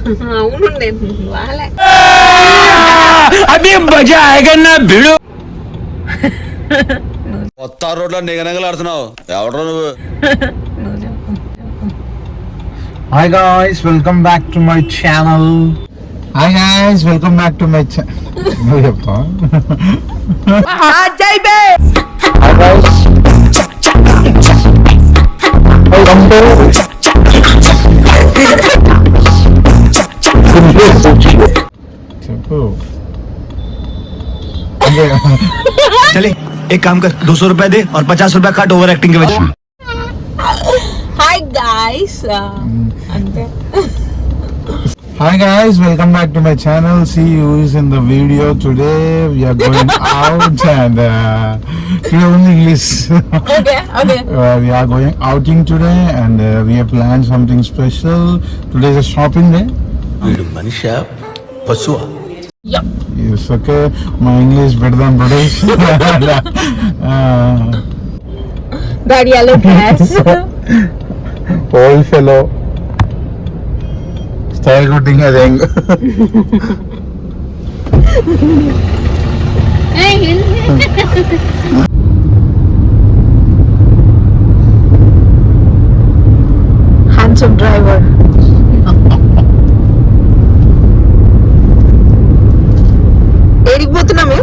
అవును నేను వాళ్ళే అభి మజా ఆయేగా నా భిడు. కొత్త రోడ్లో నిగనగలాడుతున్నావు ఎవడో నువ్వు. Hi guys, welcome back to my channel. Hi guys, welcome back to my channel. Hi guys. Welcome to चले एक काम कर 200 रुपए दे और 50 रुपए काट ओवर एक्टिंग के वजह। హాయ్ గాయ్స్ అంతే. Hi guys, welcome back to my channel. See you in the video today. We are going out and today only English. Okay We are going outing today and we have planned something special. Today is a shopping day. వీడు మనిషా పశువా? Yes, okay. My English better than British. Daddy yellow dress. Old fellow. Style cutting I think. Handsome driver. ఏడిపోతున్నామే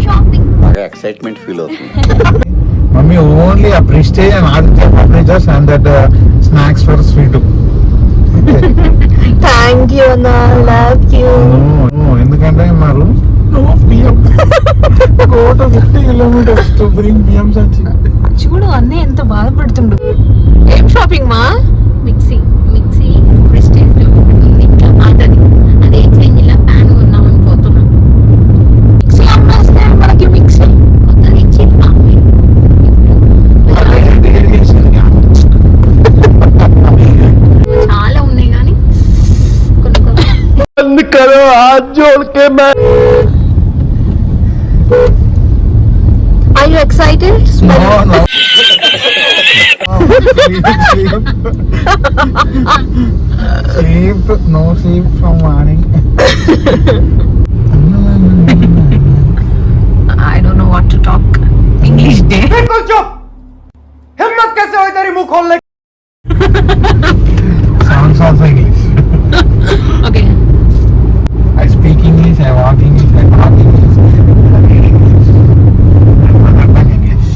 shopping. బాగా excitement feel అవుతుంది. Mummy only a prestige and Aditya furnitures and that snacks for sweet. Thank you అన్నా, love you. ఎందుకంటే మారు go to 50 kilometers to bring BM Sanchi. చూడు అన్నీ ఎంత బాధపడుతుండు. ఏం షాపింగ్ మా? మిక్సీ ప్రెస్టేజ్ ఇంకా పాతది అది ఎక్స్చేంజ్ ఇలా ప్యాన్ ఉన్నాం అనుకోతున్నాం. మిక్సీ అమ్మేస్తే మనకి మిక్సీ కొత్తది ఇచ్చి చాలా ఉన్నాయి కానీ కొన్ని करो हाथ जोड़ के मैं. Are you excited? No. Sleep, no sleep from morning. I don't know what to talk. English day. हिम्मत कैसे हुई तेरी मुंह खोलने? Sounds also English. Okay. I speak English, I walk English, I talk English, I read English. Mother tongue English.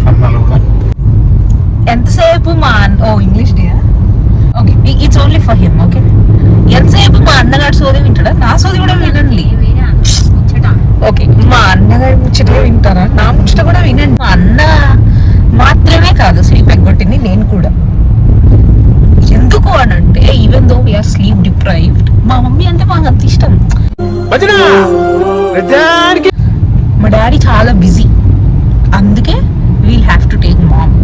Fannaluga. ఎంతసేపు మా English day. Okay it's only for him. Okay ఎంతసేపు మా అన్నగారు సోది వింటాడా? నా సోది కూడా వినండి. వేరే ముచ్చట. ఓకే మా అన్నగారి ముచ్చటే వింటారా? నా ముచ్చట కూడా వినండి. మా అన్న మాత్రమే కాదు స్లీప్ ఎగ్గొట్టింది నేను కూడా. ఎందుకు అని అంటే even though we are sleep deprived, మా మమ్మీ అంటే మాకు అంత ఇష్టం. మా డాడీ చాలా బిజీ, అందుకే we'll have to take mom.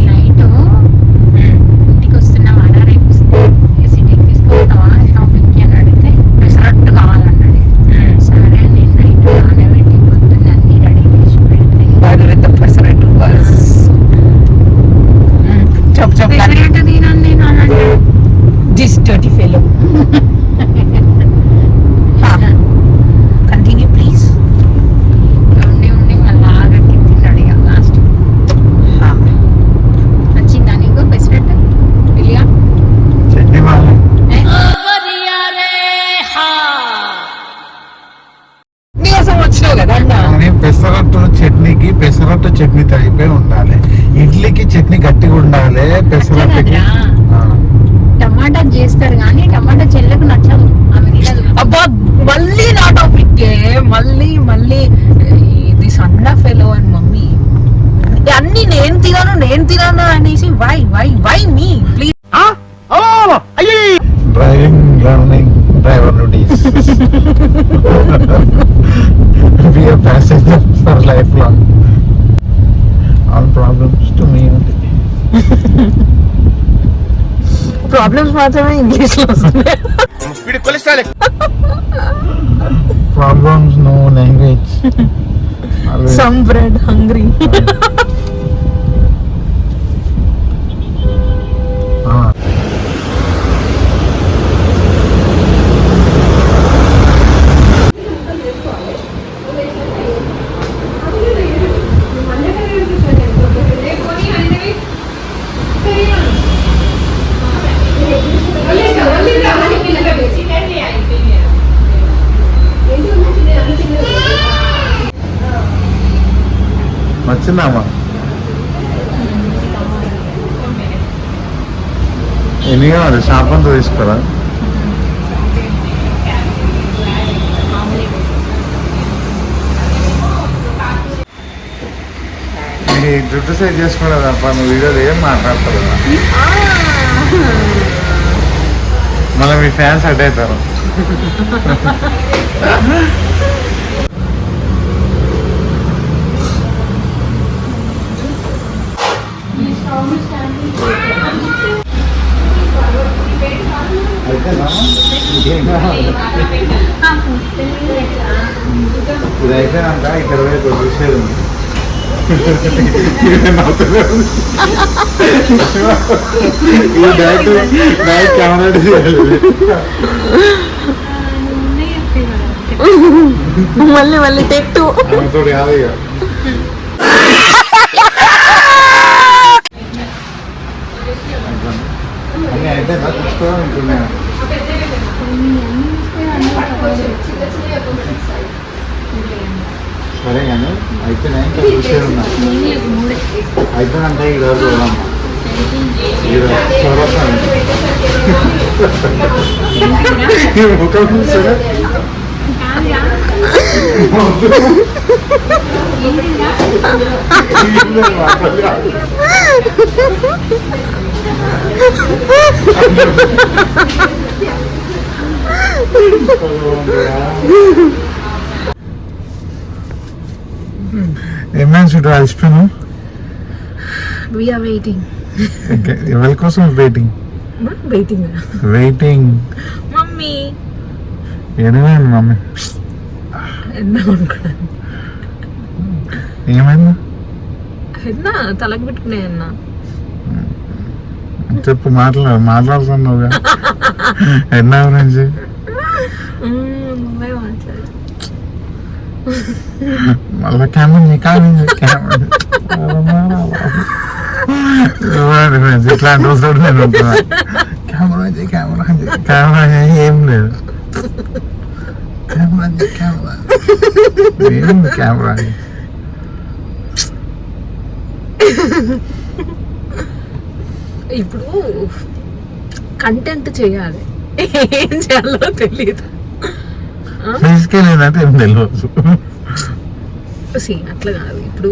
Night ఇంటికి వస్తున్నావాడా రేపు సిటీకి తీసుకొస్తావా షాపింగ్కి అని అడిగితే పెసరట్టు కావాలన్నాడు. సరే నేను నైట్ నానబెట్టి పొద్దున్న అన్ని రెడీ చేసి పెడితే చెప్పు పెసరట్టు తినాను నేను అని అంటే this dirty fellow. Continue please. ఉండి మళ్ళీ ఆగట్టి తిన్నాడు ఇక లాస్ట్. నచ్చిందా నీకు పెసరట్టు పిలియా? చట్నీ బాగా. నీకోసం వచ్చినావు కదా అన్న. కానీ పెసరట్టు చట్నీకి పెసరట్టు చట్నీ తగిపోయి ఉండాలి, ఇడ్లీకి చట్నీ గట్టిగా ఉండాలి, పెసరట్టుకి. టమాటా చేస్తారు కానీ టమాటా చెల్లకు నచ్చదు, ఆమె తినదు. అబ్బా మళ్ళీ నా టాపిక్ మళ్ళీ ఇది సన్న ఫెలో అని మమ్మీ అన్ని నేను తినను అనేసి why me please. Driving learning driver duties. Be a passenger for lifelong. All problems to me only. Problems మాత్రమే ఇంగ్లీష్ లో వస్తున్నాయి. problems, no language. Some bread hungry. వచ్చిందామా ఎన్ని కావాలి షాప్ అంతా తీసుకోరా నీ జుట్టు సెట్ చేసుకున్నా తప్ప నువ్వు వీడియోలో ఏం మాట్లాడతారు మళ్ళీ మీ ఫ్యాన్స్ అట్ అవుతారు ఇది అయిపోయినాక ఇక్కడ వైపు చూసేది ఉంది డైరెక్ట్ కెమెరా మళ్ళీ టేక్ టూ. తోడు కాదు ఇక అన్నీ అయితే తెచ్చుకోవాలనుకున్నాను సరే కానీ అయిపోయినా ఇంకా చూసేది ఉన్నా అయిపోయినంటే ఈరోజు చూడమ్మా ఈరోజు చూడొస్తాను ముఖం చూసారా ఏమైనా చుట్టూ అలసిపోయాను We are waiting. ఎవరి కోసం వెయిటింగ్ వెయిటింగ్ మమ్మీ ఏమైంది మమ్మీ ఏమైంది ఎన్నా తలకు పెట్టుకునే అన్నా చెప్పు మాట్లాడుతున్నావుగా ఎన్నా గురించి నువ్వే మాట్లాడు. మళ్ళీ కెమెరా కాదు ఇట్లాంటి వస్తాడు నేను కెమెరా ఏం లేదు కెమెరా ఇప్పుడు కంటెంట్ చేయాలి, ఏం చేయాలో తెలియదు. తీసుకెళ్ళేదంటే ఏం తెలియదు అట్లా కాదు. ఇప్పుడు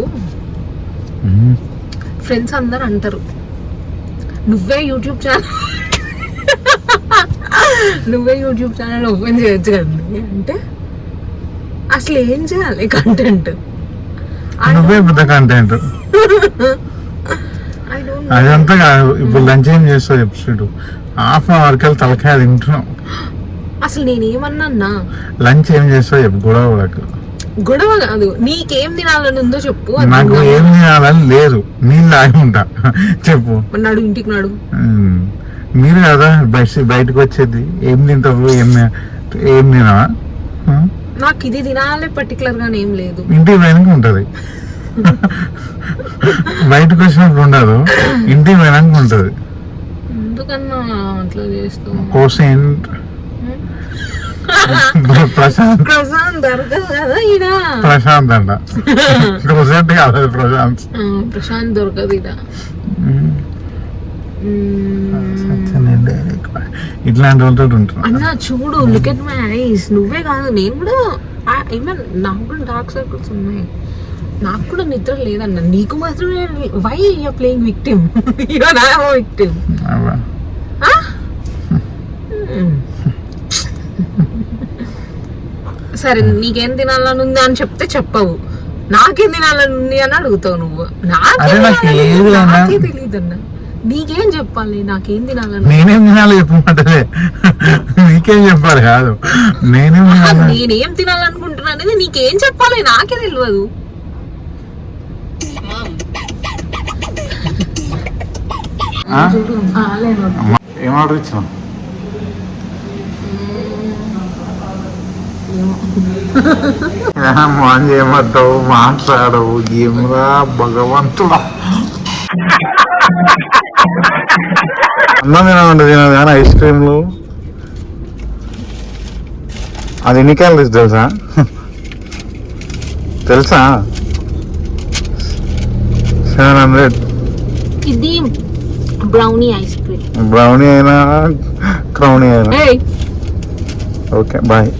ఫ్రెండ్స్ అందరు అంటారు నువ్వే యూట్యూబ్ ఛానల్ ఓపెన్ చేయొచ్చు కదండి అంటే అసలు ఏం చేయాలి కంటెంట్? నువ్వే పెద్ద కంటెంట్ అదంతా కాదు. ఇప్పుడు లంచ్ ఏం చేస్తావు ఎపిసోడ్ ½ అవర్ కలిసి తలకాయ తింటున్నావు. అసలు నేనేమన్నా లంచ్ ఏం చేస్తావు చెప్పు. గొడవ కాదు, నీకేం తినాలని ఉందో చెప్పు. నాకు ఏం తినాలని లేదు, నీళ్ళు ఆగి ఉంటా చెప్పు. నాడు ఇంటికి నాడు మీరు కదా బయటకు వచ్చేది. ఏం తింటారు ఏం తినవా? నాకు ఇది తినాలి పర్టికులర్ గా ఏం లేదు. ఇంటికి పోయినాక ఉంటది, బయటకు వచ్చినప్పుడు ఉండదు, ఇంటికి పోయినాక ఉంటది. ఎందుకన్నా అట్లా చేస్తావు? కోసెంట్ ప్రశాంత్ దొరకదు కదా ఈడ. ప్రశాంత్ అంట కోసెంట్ కాదు ప్రశాంత్ దొరకదు ఈడ. ఇట్లాంటి వాళ్ళతో ఉంటారు. అన్న చూడు, లుక్ ఎట్ మై ఐస్. నువ్వే కాదు, నేను కూడా ఏమన్నా, నాకు కూడా డార్క్ సర్కిల్స్ ఉన్నాయి, నాకు కూడా నిద్ర లేదన్న. నీకు మాత్రమే why you playing victim? You're not a victim. సరే, నీకేం తినాలని ఉంది అని చెప్తే చెప్పవు, నాకేం తినాలని ఉంది అని అడుగుతావు నువ్వు. నాకే తెలియదు అన్న. నీకేం చెప్పాలి, నాకేం తినాలని? నేనేం తినాలి చెప్పమంటే నీకేం చెప్పాలి కాదు, నేనేం తినాలి. నేనేం తినాలనుకుంటున్నా అనేది నీకేం చెప్పాలి, నాకే తెలియదు. ఆ? ఏం ఆర్డర్ ఇచ్చావు? ఏమంటావు, మాట్లాడవు, ఏమరా భగవంతుడా. అన్నం తినదు కానీ ఐస్ క్రీమ్లు అది ఎన్ని క్యాలరీస్ తెలుసా? 700. ఇది బ్రౌనీ ఐస్ క్రీమ్. బ్రౌనీ అయినా క్రౌనీ అయినా. ఏయ్ ఓకే బాయ్.